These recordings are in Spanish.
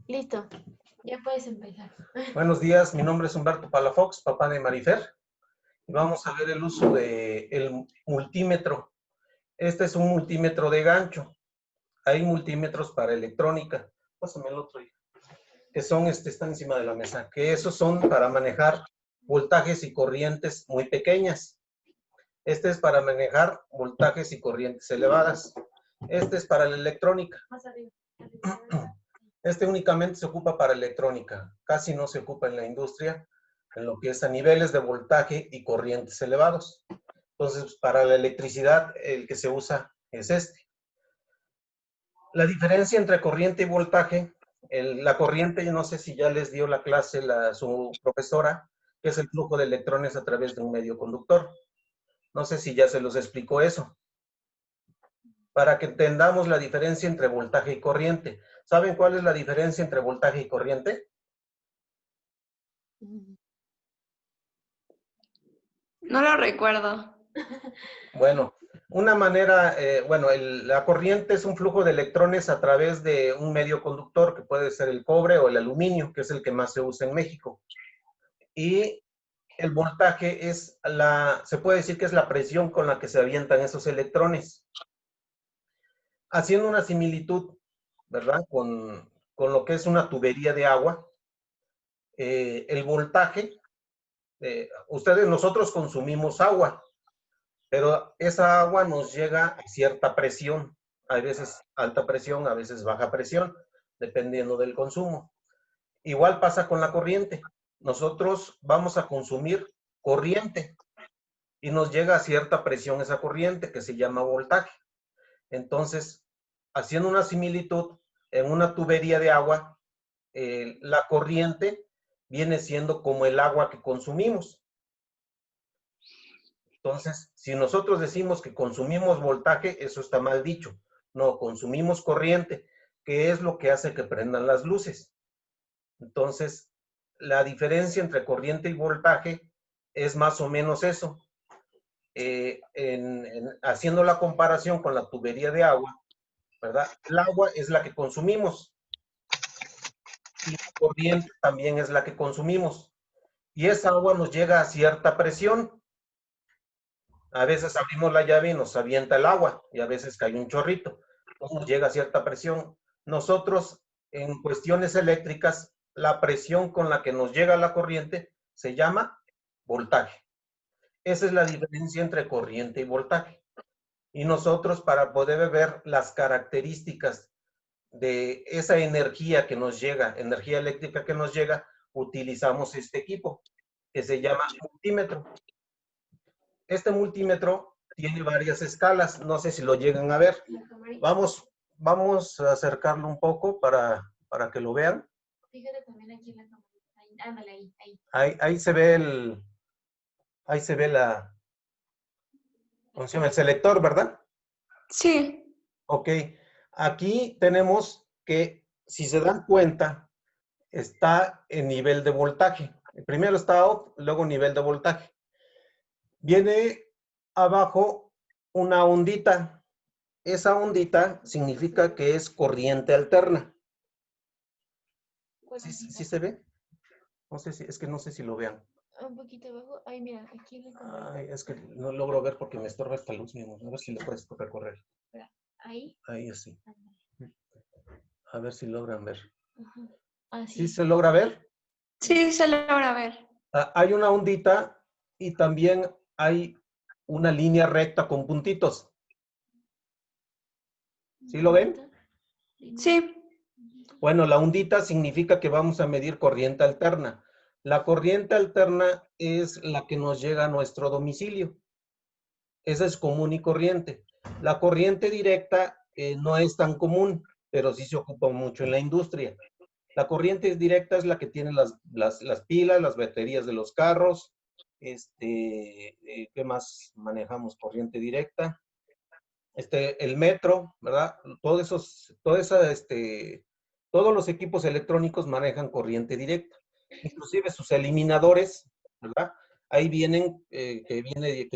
Listo, ya puedes empezar. Buenos días, mi nombre es Humberto Palafox, papá de Marifer, y vamos a ver el uso del multímetro. Este es un multímetro de gancho. Hay multímetros para electrónica. Pásame el otro, que son, están encima de la mesa, que esos son para manejar voltajes y corrientes muy pequeñas. Este es para manejar voltajes y corrientes elevadas. Este es para la electrónica. Más arriba. Este únicamente se ocupa para electrónica, casi no se ocupa en la industria, en lo que es a niveles de voltaje y corrientes elevados. Entonces, para la electricidad, el que se usa es este. La diferencia entre corriente y voltaje, la corriente, yo no sé si ya les dio la clase su profesora, que es el flujo de electrones a través de un medio conductor. No sé si ya se los explicó eso. Para que entendamos la diferencia entre voltaje y corriente. ¿Saben cuál es la diferencia entre voltaje y corriente? No lo recuerdo. Bueno, una manera, la corriente es un flujo de electrones a través de un medio conductor, que puede ser el cobre o el aluminio, que es el que más se usa en México. Y el voltaje es se puede decir que es la presión con la que se avientan esos electrones. Haciendo una similitud, ¿verdad? Con lo que es una tubería de agua, el voltaje, nosotros consumimos agua, pero esa agua nos llega a cierta presión, a veces alta presión, a veces baja presión, dependiendo del consumo. Igual pasa con la corriente. Nosotros vamos a consumir corriente y nos llega a cierta presión esa corriente que se llama voltaje. Entonces, haciendo una similitud, en una tubería de agua, la corriente viene siendo como el agua que consumimos. Entonces, si nosotros decimos que consumimos voltaje, eso está mal dicho. No, consumimos corriente, que es lo que hace que prendan las luces. Entonces, la diferencia entre corriente y voltaje es más o menos eso. Haciendo la comparación con la tubería de agua, ¿verdad? El agua es la que consumimos y la corriente también es la que consumimos. Y esa agua nos llega a cierta presión. A veces abrimos la llave y nos avienta el agua y a veces cae un chorrito. Entonces nos llega a cierta presión. Nosotros, en cuestiones eléctricas, la presión con la que nos llega la corriente se llama voltaje. Esa es la diferencia entre corriente y voltaje. Y nosotros, para poder ver las características de esa energía que nos llega, energía eléctrica que nos llega, utilizamos este equipo que se llama multímetro. Este multímetro tiene varias escalas, no sé si lo llegan a ver. Vamos a acercarlo un poco para que lo vean. Fíjate también aquí en la cámara. Ándale, ahí. Ahí se ve el selector, ¿verdad? Sí. Ok. Aquí tenemos que, si se dan cuenta, está en nivel de voltaje. Primero está off, luego nivel de voltaje. Viene abajo una ondita. Esa ondita significa que es corriente alterna. ¿Sí se ve? No sé es que no sé si lo vean. Un poquito abajo. Ay, mira, aquí en la cámara. Ay, es que no logro ver porque me estorba esta luz, mi amor. A ver si le puedes recorrer. Ahí. Ahí así. A ver si logran ver. Así. ¿Sí se logra ver? Sí, se logra ver. Hay una ondita y también hay una línea recta con puntitos. ¿Sí lo ven? Sí. Bueno, la ondita significa que vamos a medir corriente alterna. La corriente alterna es la que nos llega a nuestro domicilio. Esa es común y corriente. La corriente directa no es tan común, pero sí se ocupa mucho en la industria. La corriente directa es la que tiene las pilas, las baterías de los carros. ¿Qué más manejamos? Corriente directa. El metro, ¿verdad? Todos los equipos electrónicos manejan corriente directa. Inclusive sus eliminadores, ¿verdad? Ahí vienen,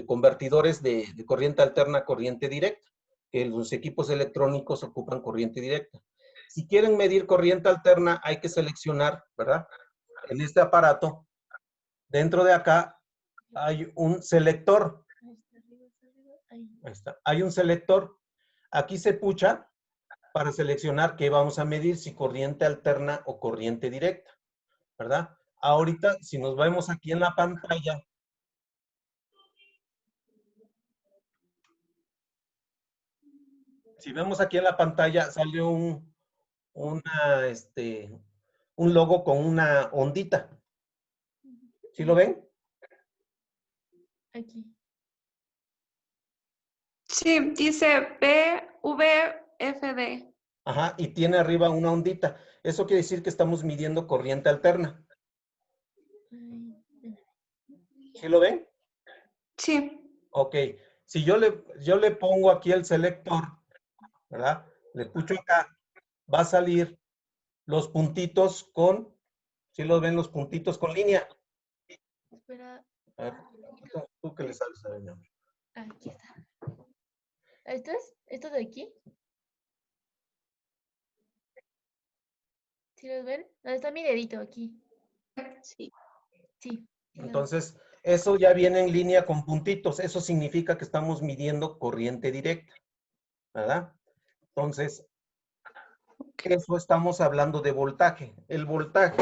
convertidores de corriente alterna a corriente directa, que los equipos electrónicos ocupan corriente directa. Si quieren medir corriente alterna, hay que seleccionar, ¿verdad? En este aparato, dentro de acá, hay un selector. Ahí está, arriba, está arriba. Ahí. Ahí está. Hay un selector. Aquí se pucha para seleccionar qué vamos a medir, si corriente alterna o corriente directa, ¿verdad? Ahorita, si nos vemos aquí en la pantalla, si vemos aquí en la pantalla, sale un logo con una ondita. ¿Sí lo ven? Aquí. Sí, dice BVFD. Ajá, y tiene arriba una ondita. Eso quiere decir que estamos midiendo corriente alterna. Ahí. ¿Sí lo ven? Sí, Ok. Si yo le pongo aquí el selector, ¿verdad? Le pucho acá, va a salir los puntitos con, ¿sí los ven los puntitos con línea? Espera. A ver, tú que le sabes a ver, mi amor. Aquí está. ¿Esto es? ¿Esto de aquí? ¿Sí los ven? ¿Dónde está mi dedito? Aquí. sí. Sí. Entonces, eso ya viene en línea con puntitos. Eso significa que estamos midiendo corriente directa, ¿verdad? Entonces, eso estamos hablando de voltaje. El voltaje,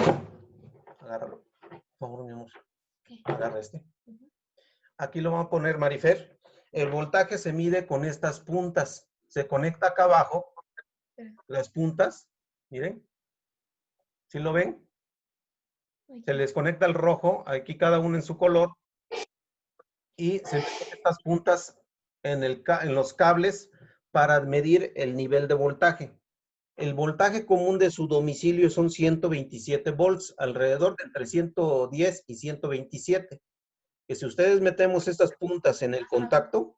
agárralo, por favor, mi amor. ¿Qué? Agarra este. Ujú. Aquí lo vamos a poner, Marifer. El voltaje se mide con estas puntas. Se conecta acá abajo, Espera. las puntas, miren. ¿Sí lo ven? Aquí. Se les conecta el rojo, aquí cada uno en su color, y se meten estas puntas en los cables para medir el nivel de voltaje. El voltaje común de su domicilio son 127 volts, alrededor de entre 110 y 127. Que si ustedes metemos estas puntas en el contacto,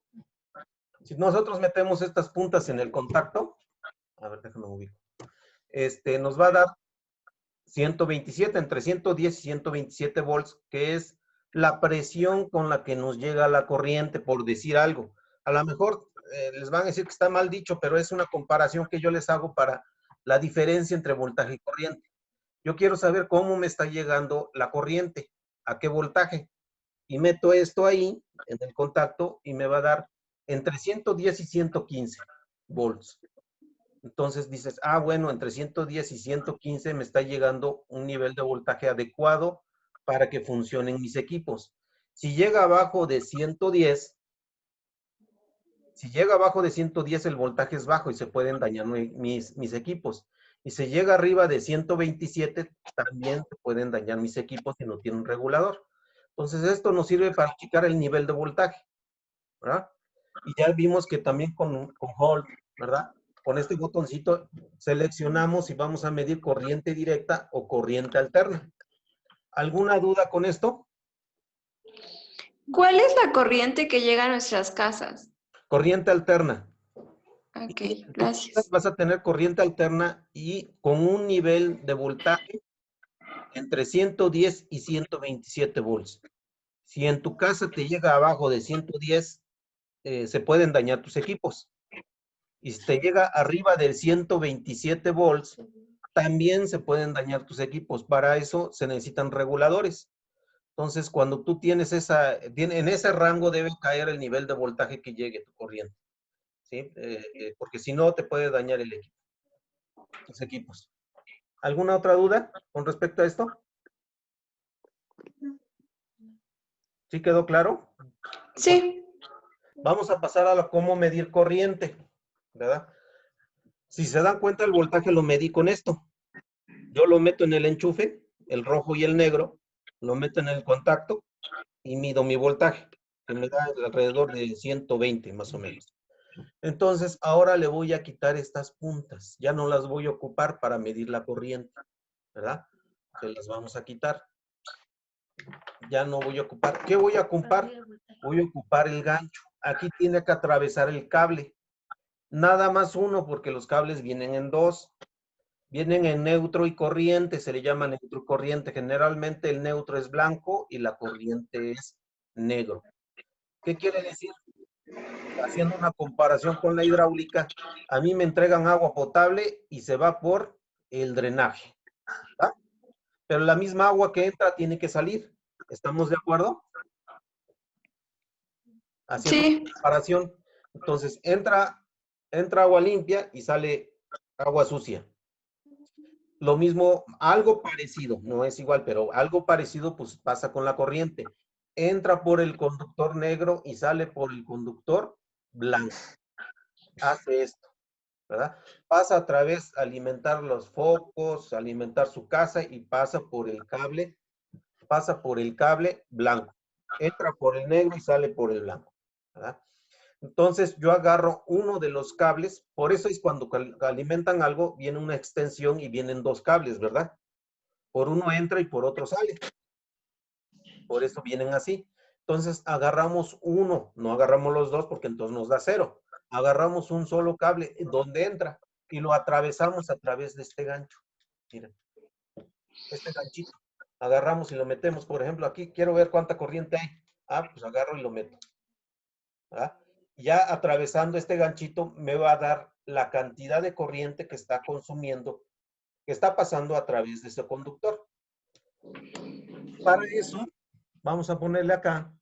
si nosotros metemos estas puntas en el contacto, a ver, déjame ubicar, nos va a dar 127, entre 110 y 127 volts, que es la presión con la que nos llega la corriente, por decir algo. A lo mejor les van a decir que está mal dicho, pero es una comparación que yo les hago para la diferencia entre voltaje y corriente. Yo quiero saber cómo me está llegando la corriente, a qué voltaje, y meto esto ahí en el contacto y me va a dar entre 110 y 115 volts. Entonces dices, ah, bueno, entre 110 y 115 me está llegando un nivel de voltaje adecuado para que funcionen mis equipos. Si llega abajo de 110, el voltaje es bajo y se pueden dañar mis equipos. Y si llega arriba de 127, también se pueden dañar mis equipos si no tienen un regulador. Entonces esto nos sirve para checar el nivel de voltaje, ¿verdad? Y ya vimos que también con Hold, ¿verdad? Con este botoncito seleccionamos si vamos a medir corriente directa o corriente alterna. ¿Alguna duda con esto? ¿Cuál es la corriente que llega a nuestras casas? Corriente alterna. Ok, Y en tu casa gracias. vas a tener corriente alterna y con un nivel de voltaje entre 110 y 127 volts. Si en tu casa te llega abajo de 110, se pueden dañar tus equipos. Y si te llega arriba del 127 volts, también se pueden dañar tus equipos. Para eso se necesitan reguladores. Entonces, cuando tú tienes en ese rango debe caer el nivel de voltaje que llegue tu corriente, ¿sí? Porque si no, te puede dañar el equipo, tus equipos. ¿Alguna otra duda con respecto a esto? ¿Sí quedó claro? Sí, Vamos a pasar a cómo medir corriente, ¿verdad? Si se dan cuenta, el voltaje lo medí con esto. Yo lo meto en el enchufe, el rojo y el negro, lo meto en el contacto y mido mi voltaje, que me da alrededor de 120 más o menos. Entonces, ahora le voy a quitar estas puntas. Ya no las voy a ocupar para medir la corriente, ¿verdad? Se las vamos a quitar. Ya no voy a ocupar. ¿Qué voy a ocupar? Voy a ocupar el gancho. Aquí tiene que atravesar el cable. Nada más uno, porque los cables vienen en dos. Vienen en neutro y corriente, se le llama neutro y corriente. Generalmente el neutro es blanco y la corriente es negro. ¿Qué quiere decir? haciendo una comparación con la hidráulica, a mí me entregan agua potable y se va por el drenaje, ¿va? Pero la misma agua que entra tiene que salir. ¿Estamos de acuerdo? Haciendo Sí, una comparación. Entonces, entra agua limpia y sale agua sucia. Lo mismo, algo parecido, no es igual, pero algo parecido pues pasa con la corriente. Entra por el conductor negro y sale por el conductor blanco. Hace esto, ¿verdad? Pasa a través, alimentar los focos, alimentar su casa y pasa por el cable blanco. Entra por el negro y sale por el blanco, ¿verdad? Entonces yo agarro uno de los cables, por eso es cuando alimentan algo, viene una extensión y vienen dos cables, ¿verdad? Por uno entra y por otro sale. Por eso vienen así. Entonces agarramos uno, no agarramos los dos porque entonces nos da 0. Agarramos un solo cable donde entra y lo atravesamos a través de este gancho. Miren, este ganchito. Agarramos y lo metemos, por ejemplo, aquí quiero ver cuánta corriente hay. Ah, pues agarro y lo meto. ¿Ah? Ya atravesando este ganchito me va a dar la cantidad de corriente que está consumiendo, que está pasando a través de ese conductor. Para eso, vamos a ponerle acá,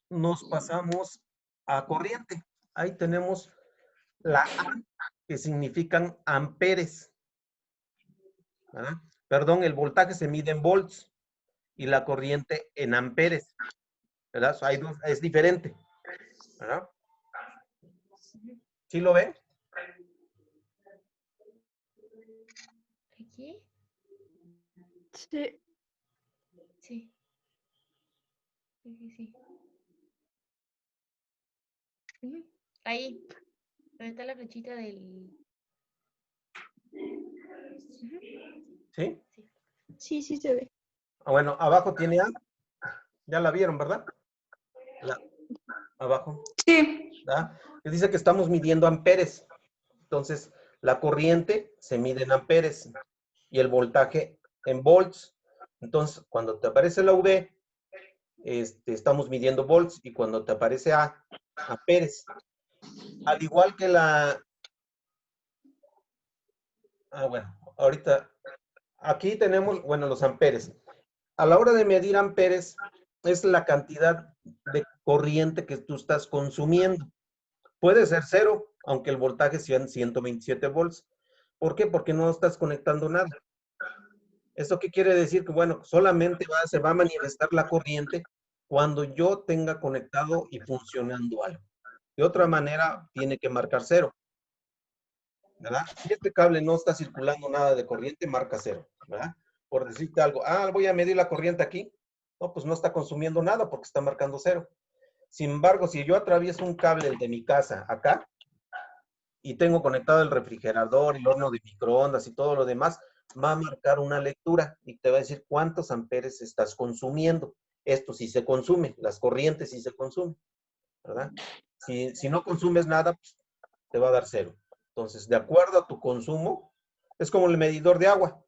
nos pasamos a corriente. Ahí tenemos la A, que significan amperes. ¿Verdad? Perdón, el voltaje se mide en volts y la corriente en amperes. ¿Verdad? Hay dos, es diferente. ¿Verdad? ¿Sí lo ve? ¿Aquí? sí. Sí. Sí. Ujú. Ahí. Ahí está la flechita del... Ujú. ¿Sí? Sí, sí se ve. Ah, bueno, abajo tiene A. Ya la vieron, ¿verdad? Abajo. Sí, ¿Verdad? Que dice que estamos midiendo amperes. Entonces, la corriente se mide en amperes y el voltaje en volts. Entonces, cuando te aparece la V, estamos midiendo volts y cuando te aparece A, amperes. Al igual que bueno, ahorita, aquí tenemos, bueno, los amperes. A la hora de medir amperes, es la cantidad de corriente que tú estás consumiendo. Puede ser 0, aunque el voltaje sean 127 volts. ¿Por qué? Porque no estás conectando nada. ¿Esto qué quiere decir? Que, bueno, solamente se va a manifestar la corriente cuando yo tenga conectado y funcionando algo. De otra manera, tiene que marcar 0, ¿verdad? Si este cable no está circulando nada de corriente, marca 0, ¿verdad? Por decirte algo, voy a medir la corriente aquí. No, pues no está consumiendo nada porque está marcando 0. Sin embargo, si yo atravieso un cable de mi casa acá y tengo conectado el refrigerador, el horno de microondas y todo lo demás, va a marcar una lectura y te va a decir cuántos amperes estás consumiendo. Esto sí se consume, las corrientes sí se consumen, ¿verdad? Si no consumes nada, pues, te va a dar 0. Entonces, de acuerdo a tu consumo, es como el medidor de agua,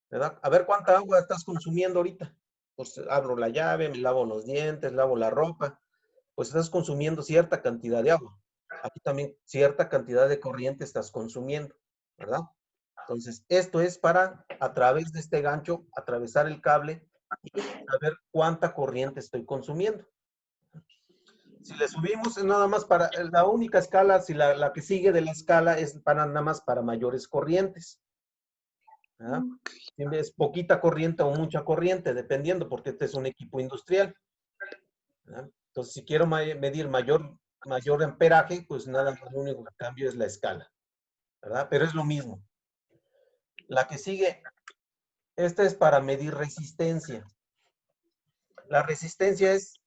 ¿verdad? A ver cuánta agua estás consumiendo ahorita. Pues abro la llave, me lavo los dientes, lavo la ropa, pues estás consumiendo cierta cantidad de agua. Aquí también cierta cantidad de corriente estás consumiendo, ¿verdad? Entonces, esto es para, a través de este gancho, atravesar el cable y saber cuánta corriente estoy consumiendo. Si le subimos, es nada más para, la única escala, si la que sigue de la escala es para nada más para mayores corrientes, ¿verdad? Si es poquita corriente o mucha corriente, dependiendo, porque este es un equipo industrial, ¿verdad? Entonces, si quiero medir mayor amperaje, pues nada más lo único que cambio es la escala, ¿verdad? Pero es lo mismo. La que sigue, esta es para medir resistencia. La resistencia es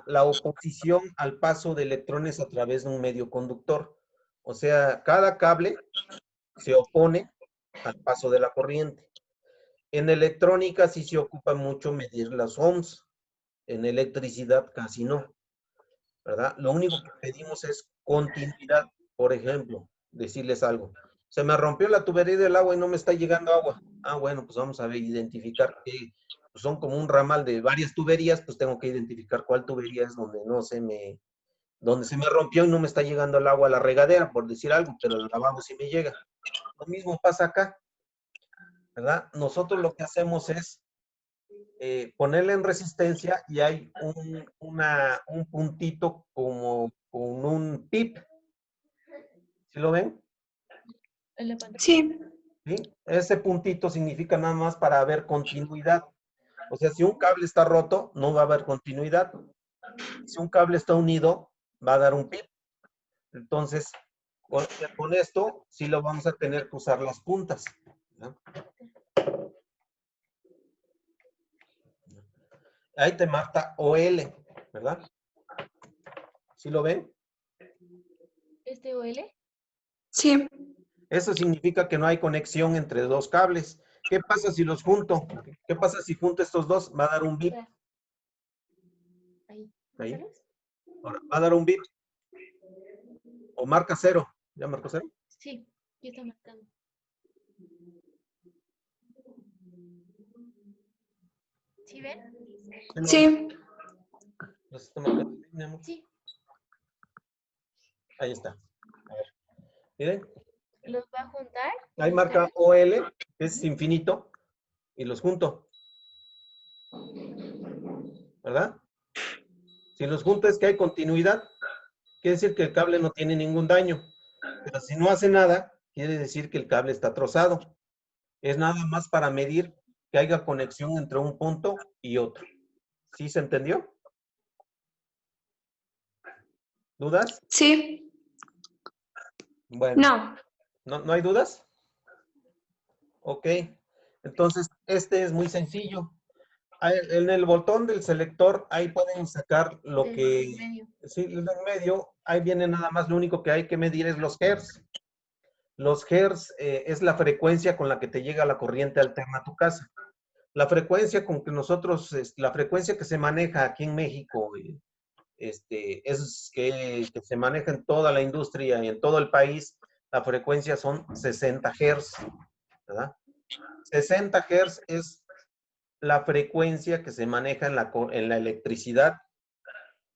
la oposición al paso de electrones a través de un medio conductor. O sea, cada cable se opone al paso de la corriente. En electrónica sí se ocupa mucho medir las ohms. En electricidad casi no, ¿verdad? Lo único que pedimos es continuidad. Por ejemplo, decirles algo. Se me rompió la tubería del agua y no me está llegando agua. Bueno, pues vamos a ver, identificar son como un ramal de varias tuberías, pues tengo que identificar cuál tubería es donde donde se me rompió y no me está llegando el agua a la regadera, por decir algo, pero el lavabo sí me llega. Lo mismo pasa acá, ¿verdad? Nosotros lo que hacemos es ponerle en resistencia y hay un puntito como con un pip. ¿Sí lo ven? En la pantalla. Sí. ¿Sí? Ese puntito significa nada más para ver continuidad. O sea, si un cable está roto, no va a haber continuidad. Si un cable está unido, va a dar un pip. Entonces, con esto sí lo vamos a tener que usar las puntas, ¿no? Ahí te marca OL, ¿verdad? ¿Sí lo ven? ¿Este OL? Sí. Eso significa que no hay conexión entre dos cables. ¿Qué pasa si los junto? ¿Qué pasa si junto estos dos? Va a dar un bip. Ahí. Ahí. ¿Sales? Ahora, va a dar un bip. O marca 0. ¿Ya marcó 0? Sí, ya está marcando. ¿Sí ven? Sí. ¿Los está marcando, mi amor? Sí. Ahí está. A ver. Miren. ¿Los va a juntar? Ahí ¿Los marca cables? OL, que es infinito, y los junto. ¿Verdad? Si los junto es que hay continuidad, quiere decir que el cable no tiene ningún daño. Pero si no hace nada, quiere decir que el cable está trozado. Es nada más para medir que haya conexión entre un punto y otro. ¿Sí se entendió? ¿Dudas? Sí. Bueno, No. ¿no hay dudas? Ok. Entonces, este es muy sencillo. En el botón del selector, ahí pueden sacar lo Del que... medio. Sí, el del medio, ahí viene nada más, lo único que hay que medir es los hertz. Los hertz es la frecuencia con la que te llega la corriente alterna a tu casa. La frecuencia con que nosotros, la frecuencia que se maneja aquí en México, es que se maneja en toda la industria y en todo el país, la frecuencia son 60 Hz, ¿verdad? 60 Hz es la frecuencia que se maneja en la electricidad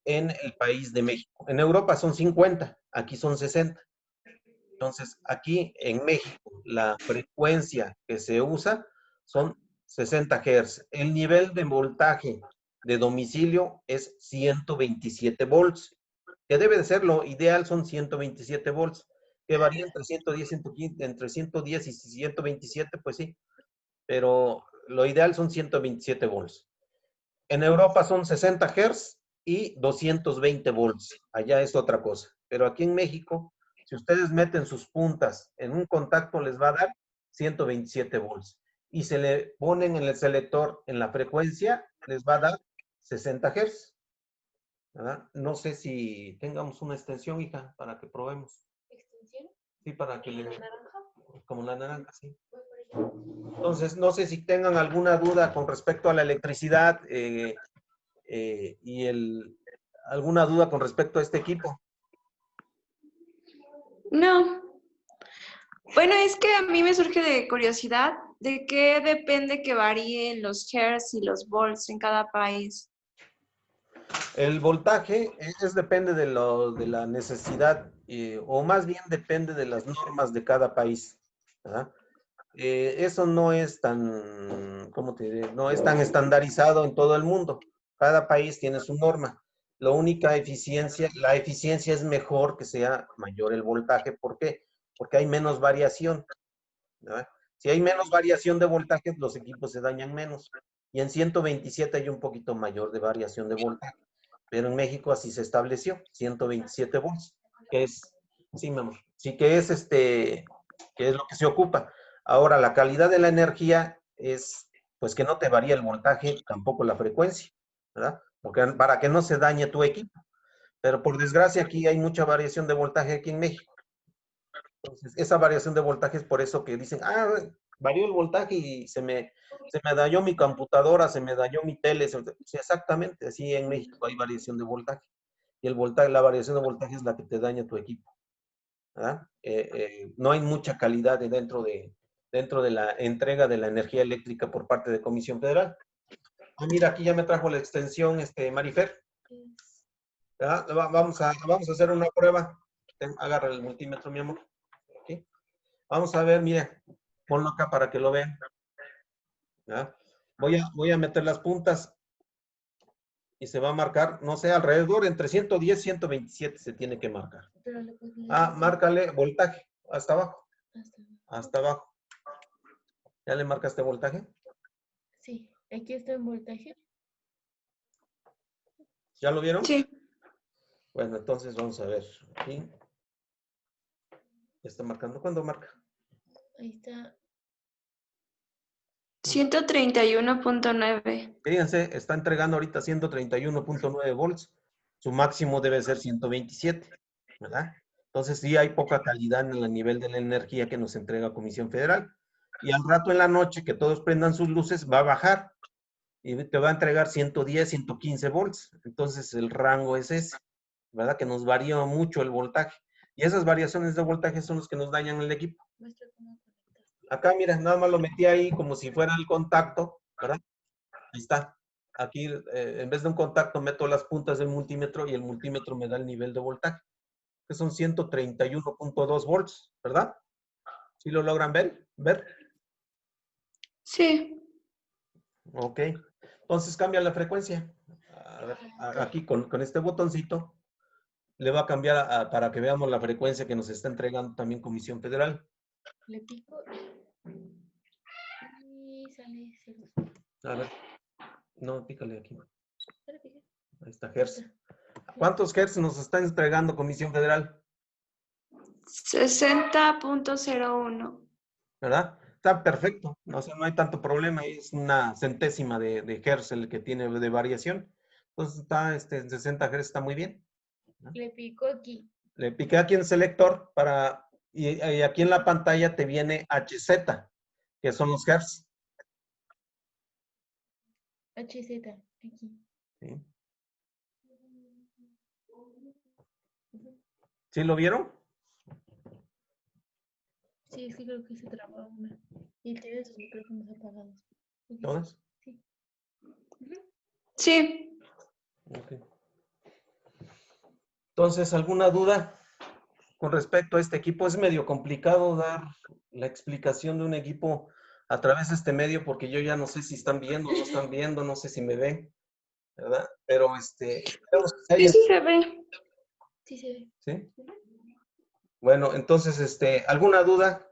en el país de México. En Europa son 50, aquí son 60. Entonces, aquí en México, la frecuencia que se usa son 60 Hz. El nivel de voltaje de domicilio es 127 volts, que debe de ser lo ideal, son 127 volts, que varía entre 110, 115, entre 110 y 127, pues sí, pero lo ideal son 127 volts. En Europa son 60 Hz y 220 volts. Allá es otra cosa. Pero aquí en México, si ustedes meten sus puntas en un contacto, les va a dar 127 volts. Y se le ponen en el selector en la frecuencia, les va a dar 60 Hz. ¿Verdad? No sé si tengamos una extensión, hija, para que probemos. ¿Extensión? Sí, para que le... ¿Naranja? Como la naranja, sí. Entonces, no sé si tengan alguna duda con respecto a la electricidad alguna duda con respecto a este equipo. No. Bueno, es que a mí me surge de curiosidad de qué depende que varíen los hertz y los volts en cada país. El voltaje depende de la necesidad, o más bien depende de las normas de cada país, ¿verdad? Eso no es tan, ¿cómo te diré? No es tan estandarizado en todo el mundo. Cada país tiene su norma. La eficiencia es mejor que sea mayor el voltaje. ¿Por qué? Porque hay menos variación, ¿verdad? Si hay menos variación de voltaje, los equipos se dañan menos. Y en 127 hay un poquito mayor de variación de voltaje. Pero en México así se estableció, 127 volts, que es, sí, mi amor, sí que es lo que se ocupa. Ahora, la calidad de la energía es, pues, que no te varíe el voltaje, tampoco la frecuencia, ¿verdad? Porque para que no se dañe tu equipo. Pero por desgracia aquí hay mucha variación de voltaje aquí en México. Entonces, esa variación de voltaje es por eso que dicen, varió el voltaje y se me dañó mi computadora, se me dañó mi tele. Sí, exactamente, así en México hay variación de voltaje. Y la variación de voltaje es la que te daña tu equipo, ¿verdad? No hay mucha calidad dentro de la entrega de la energía eléctrica por parte de Comisión Federal. Ah, mira, aquí ya me trajo la extensión, Marifer. ¿Verdad? Vamos a hacer una prueba. Agarra el multímetro, mi amor. Aquí. Vamos a ver, mire, ponlo acá para que lo vean. ¿Verdad? Voy a meter las puntas y se va a marcar, no sé, alrededor entre 110 y 127 se tiene que marcar. Ah, márcale voltaje, hasta abajo. Hasta abajo. ¿Ya le marcaste voltaje? Sí, aquí está en voltaje. ¿Ya lo vieron? Sí. Bueno, entonces vamos a ver. Aquí. ¿Está marcando? ¿Cuándo marca? Ahí está. 131.9. Fíjense, está entregando ahorita 131.9 volts. Su máximo debe ser 127, ¿verdad? Entonces sí hay poca calidad en el nivel de la energía que nos entrega Comisión Federal. Y al rato en la noche que todos prendan sus luces, va a bajar y te va a entregar 110, 115 volts. Entonces el rango es ese, ¿verdad? Que nos varía mucho el voltaje. Y esas variaciones de voltaje son los que nos dañan el equipo. Muestra cómo conectas. Acá, mira, nada más lo metí ahí como si fuera el contacto, ¿verdad? Ahí está. Aquí, en vez de un contacto, meto las puntas del multímetro y el multímetro me da el nivel de voltaje, que son 131.2 volts, ¿verdad? ¿Sí lo logran ver? Sí. Ok. Entonces cambia la frecuencia. A ver, aquí con este botoncito le va a cambiar para que veamos la frecuencia que nos está entregando también Comisión Federal. Le pico y sale 0. A ver. No, pícale aquí. Ahora pica. Ahí está, hertz. ¿Cuántos hertz nos está entregando Comisión Federal? 60.01. ¿Verdad? Está perfecto. O sea, no hay tanto problema. Es una centésima de hertz el que tiene de variación. Entonces está en 60 hertz, está muy bien. ¿No? Le pico aquí. Le piqué aquí en selector y aquí en la pantalla te viene HZ, que son los hertz. HZ, aquí. ¿Sí? ¿Sí lo vieron? Sí, es que creo que se traba una. Y tiene sus micrófonos apagados. Ok. ¿Todas? Sí. Sí. Okay. Entonces, ¿alguna duda con respecto a este equipo? Es medio complicado dar la explicación de un equipo a través de este medio porque yo ya no sé si están viendo o no están viendo, no sé si me ven, ¿verdad? Pero Sí, sí se ve. Sí se ve. ¿Sí? Bueno, entonces, ¿alguna duda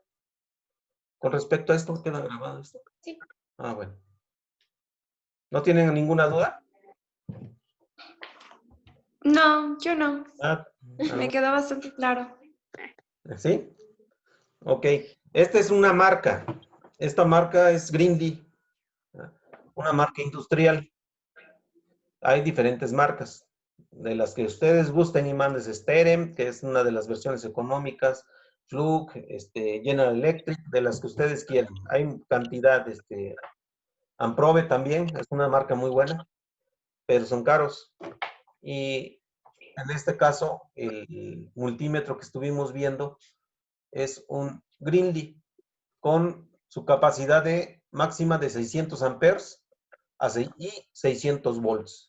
con respecto a esto? ¿Queda grabado esto? Sí. Ah, bueno. ¿No tienen ninguna duda? No, yo no. Ah, Me quedó bastante claro. ¿sí? Ok. Esta es una marca. Esta marca es Grindy, una marca industrial. Hay diferentes marcas. De las que ustedes gusten y mandes, Sterem, que es una de las versiones económicas, Fluke, General Electric, de las que ustedes quieran. Hay cantidad, Amprobe también, es una marca muy buena, pero son caros. Y en este caso, el multímetro que estuvimos viendo es un Grindy con su capacidad máxima de 600 amperes y 600 volts.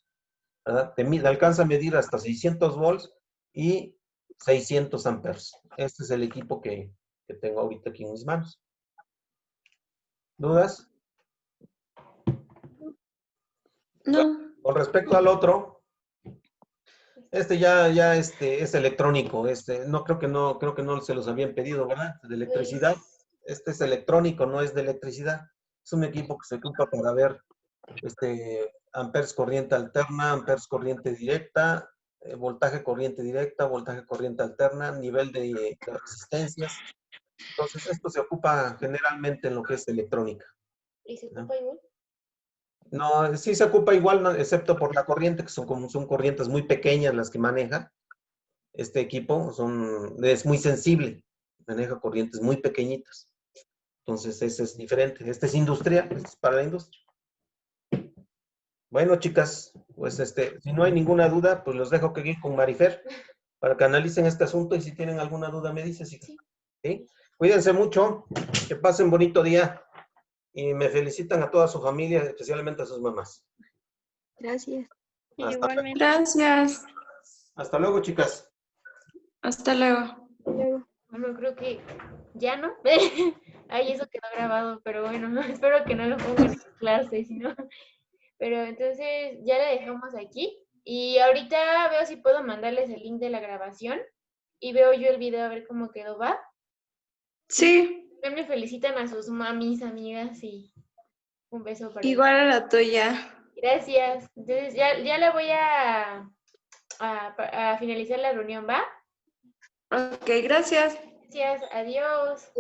¿Verdad? Te alcanza a medir hasta 600 volts y 600 amperes. Este es el equipo que tengo ahorita aquí en mis manos. ¿Dudas? No. Con respecto al otro, ya es electrónico. No creo que no se los habían pedido, ¿verdad? De electricidad. Este es electrónico, no es de electricidad. Es un equipo que se ocupa para ver amperes corriente alterna, amperes corriente directa, voltaje corriente directa, voltaje corriente alterna, nivel de resistencias. Entonces, esto se ocupa generalmente en lo que es electrónica. ¿Y se ocupa igual? No, sí se ocupa igual, ¿no? Excepto por la corriente, que son corrientes muy pequeñas las que maneja. Este equipo es muy sensible, maneja corrientes muy pequeñitas. Entonces, ese es diferente. Este es industrial, este es para la industria. Bueno, chicas, pues si no hay ninguna duda, pues los dejo aquí con Marifer para que analicen este asunto y si tienen alguna duda me dices, hija. ¿Sí? Cuídense mucho, que pasen bonito día y me felicitan a toda su familia, especialmente a sus mamás. Gracias. Igualmente. Gracias. Hasta luego, chicas. Hasta luego. Hasta luego. Bueno, creo que ya no. Ay, eso quedó grabado, pero bueno, espero que no lo pongan en clase, si no. Pero entonces ya la dejamos aquí. Y ahorita veo si puedo mandarles el link de la grabación. Y veo yo el video a ver cómo quedó, ¿va? Sí, También me felicitan a sus mamis, amigas, y un beso para ellas. igual a la tuya. Gracias. Entonces ya la voy a finalizar la reunión, ¿va? Ok, gracias. Gracias, adiós.